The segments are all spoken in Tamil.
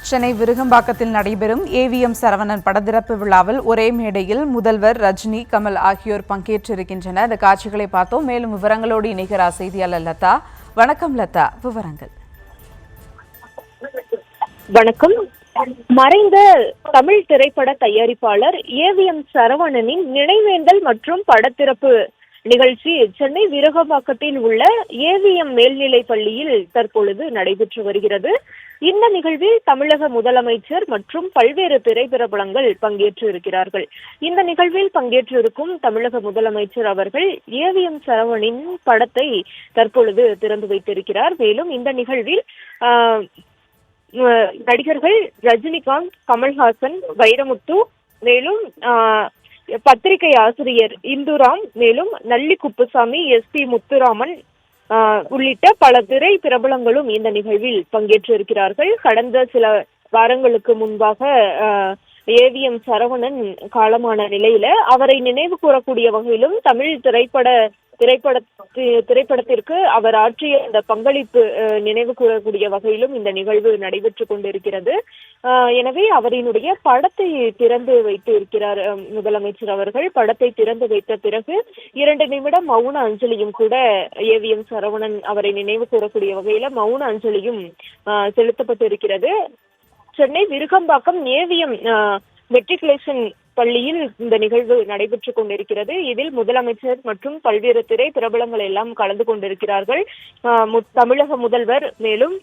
சென்னை விருகம்பாக்கத்தில் நடைபெறும் ஏவிஎம் சரவணன் படத்திறப்பு விழாவில் ஒரே மேடையில் முதல்வர் ரஜினி, கமல் ஆகியோர் பங்கேற்றிருக்கின்றனர். இந்த காட்சிகளை பார்த்தோம். மேலும் விவரங்களோடு இணைகிறார் செய்தியாளர் லதா. வணக்கம் லதா, விவரங்கள். வணக்கம். மறைந்த தமிழ் திரைப்பட தயாரிப்பாளர் ஏவிஎம் சரவணனின் நினைவேந்தல் மற்றும் படத்திறப்பு நிகழ்ச்சி சென்னை விருகம்பாக்கத்தில் உள்ள ஏவிஎம் மேல்நிலைப் பள்ளியில் தற்பொழுது நடைபெற்று வருகிறது. இந்த நிகழ்வில் தமிழக முதலமைச்சர் மற்றும் பல்வேறு திரைப்பிரபலங்கள் பங்கேற்று இருக்கிறார்கள். இந்த நிகழ்வில் பங்கேற்றிருக்கும் தமிழக முதலமைச்சர் அவர்கள் ஏவிஎம் சரவணனின் படத்தை தற்பொழுது திறந்து வைத்திருக்கிறார். மேலும் இந்த நிகழ்வில் நடிகர்கள் ரஜினிகாந்த், கமல்ஹாசன், வைரமுத்து, மேலும் பத்திரிகை ஆசிரியர் இந்துராம், மேலும் நல்லி குப்புசாமி, எஸ்பி முத்துராமன் உள்ளிட்ட பல திரை பிரபலங்களும் இந்த நிகழ்வில் பங்கேற்றிருக்கிறார்கள். கடந்த சில வாரங்களுக்கு முன்பாக ஏவிஎம் சரவணன் காலமான நிலையில அவரை நினைவு கூறக்கூடிய வகையிலும் தமிழ் திரைப்படத்திற்கு அவர் ஆற்றிய அந்த பங்களிப்பு நினைவு கூறக்கூடிய வகையிலும் இந்த நிகழ்வு நடைபெற்று கொண்டிருக்கிறது. எனவே அவரினுடைய படத்தை திறந்து வைத்து இருக்கிறார் முதலமைச்சர் அவர்கள். படத்தை திறந்து வைத்த பிறகு 2 நிமிடம் மௌன அஞ்சலியும் கூட ஏவிஎம் சரவணன் அவரை நினைவு கூறக்கூடிய வகையில மௌன அஞ்சலியும் செலுத்தப்பட்டு இருக்கிறது. சென்னை விருகம்பாக்கம் ஏவிஎம் மெட்ரிகுலேஷன் பள்ளியில் இந்த நிகழ்வு நடைபெற்று கொண்டிருக்கிறது. இதில் முதலமைச்சர் மற்றும் பல்வேறு திரை பிரபலங்கள் எல்லாம் கலந்து கொண்டிருக்கிறார்கள். தமிழக முதல்வர், மேலும்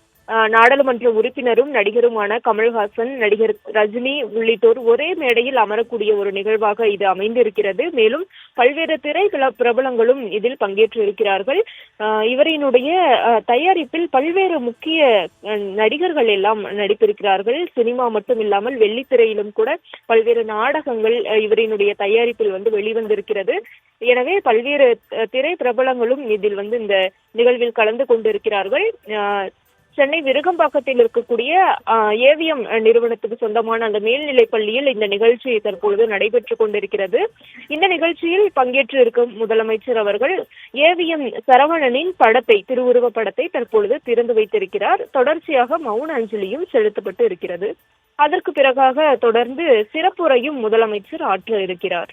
நாடாளுமன்ற உறுப்பினரும் நடிகருமான கமல்ஹாசன், நடிகர் ரஜினி உள்ளிட்டோர் ஒரே மேடையில் அமரக்கூடிய ஒரு நிகழ்வாக இது அமைந்திருக்கிறது. மேலும் பல்வேறு திரை பிரபலங்களும் இதில் பங்கேற்று இருக்கிறார்கள். இவரினுடைய தயாரிப்பில் பல்வேறு முக்கிய நடிகர்கள் எல்லாம் நடித்திருக்கிறார்கள். சினிமா மட்டும் இல்லாமல் வெள்ளித்திரையிலும் கூட பல்வேறு நாடகங்கள் இவரினுடைய தயாரிப்பில் வெளிவந்திருக்கிறது. எனவே பல்வேறு திரை பிரபலங்களும் இதில் இந்த நிகழ்வில் கலந்து கொண்டிருக்கிறார்கள். சென்னை விருகம்பாக்கத்தில் இருக்கக்கூடிய ஏவிஎம் நிறுவனத்துக்கு சொந்தமான அந்த மேல்நிலைப் பள்ளியில் இந்த நிகழ்ச்சி தற்பொழுது நடைபெற்று கொண்டிருக்கிறது. இந்த நிகழ்ச்சியில் பங்கேற்று இருக்கும் முதலமைச்சர் அவர்கள் ஏவிஎம் சரவணனின் திருவுருவ படத்தை தற்பொழுது திறந்து வைத்திருக்கிறார். தொடர்ச்சியாக மௌன அஞ்சலியும் செலுத்தப்பட்டு இருக்கிறது. அதற்கு பிறகாக தொடர்ந்து சிறப்புரையும் முதலமைச்சர் ஆற்ற இருக்கிறார்.